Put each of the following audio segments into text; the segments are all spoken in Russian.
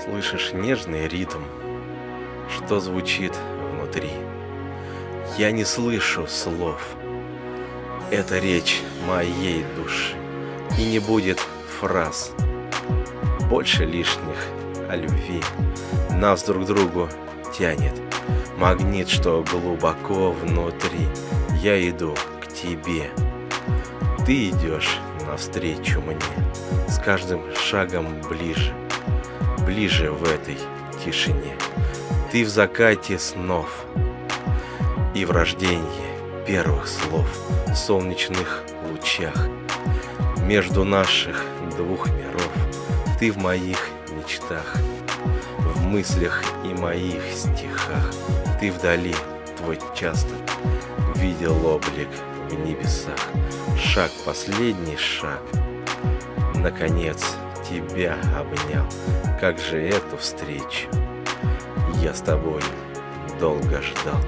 Слышишь нежный ритм, что звучит внутри. Я не слышу слов, это речь моей души. И не будет фраз, больше лишних о любви. Нас друг к другу тянет магнит, что глубоко внутри. Я иду к тебе, ты идешь навстречу мне, с каждым шагом ближе, ближе в этой тишине. Ты в закате снов и в рождении первых слов, в солнечных лучах между наших двух миров. Ты в моих мечтах, в мыслях и моих стихах. Ты вдали, твой часто видел облик в небесах. Шаг, последний шаг, наконец тебя обнял. Как же эту встречу я с тобой долго ждал.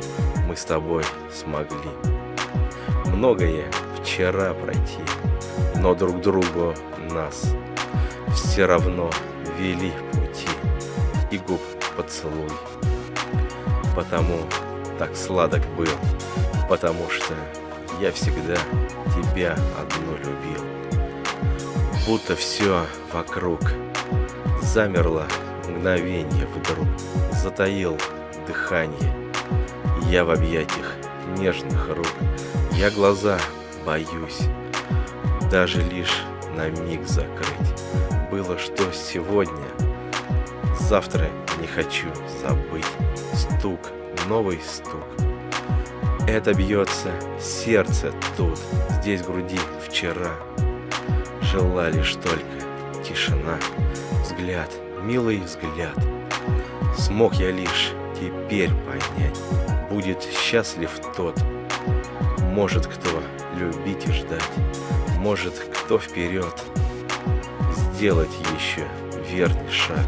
Мы с тобой смогли многое вчера пройти, но друг другу нас все равно вели пути и губ поцелуй. Потому так сладок был, потому что я всегда тебя одну любил. Будто все вокруг замерло мгновенье вдруг, затаил дыхание. Я в объятиях нежных рук. Я глаза боюсь даже лишь на миг закрыть. Было что сегодня, завтра не хочу забыть. Стук, новый стук. Это бьется сердце тут, здесь в груди вчера. Жила лишь только тишина, взгляд, милый взгляд. Смог я лишь теперь понять, будет счастлив тот. Может кто любить и ждать, может кто вперед сделать еще верный шаг,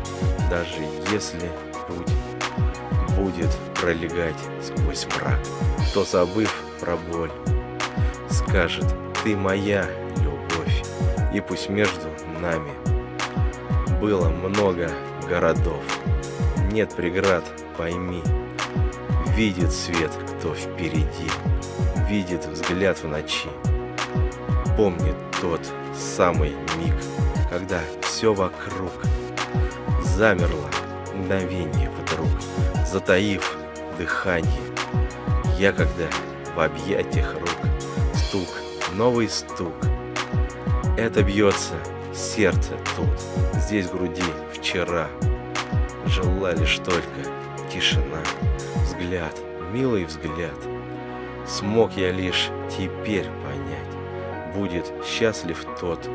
даже если путь будет пролегать сквозь мрак. Кто, забыв про боль, скажет: ты моя любовь. И пусть между нами было много городов, нет преград, пойми. Видит свет, кто впереди, видит взгляд в ночи. Помнит тот самый миг, когда все вокруг замерло мгновение вдруг, затаив дыхание. Я когда в объятиях рук, стук, новый стук. Это бьется сердце тут, здесь в груди вчера. Жила лишь только тишина, взгляд, милый взгляд. Смог я лишь теперь понять, будет счастлив тот.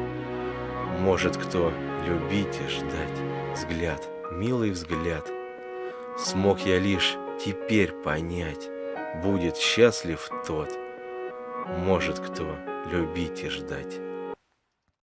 Может кто любить и ждать, взгляд, милый взгляд. Смог я лишь теперь понять, будет счастлив тот. Может кто любить и ждать.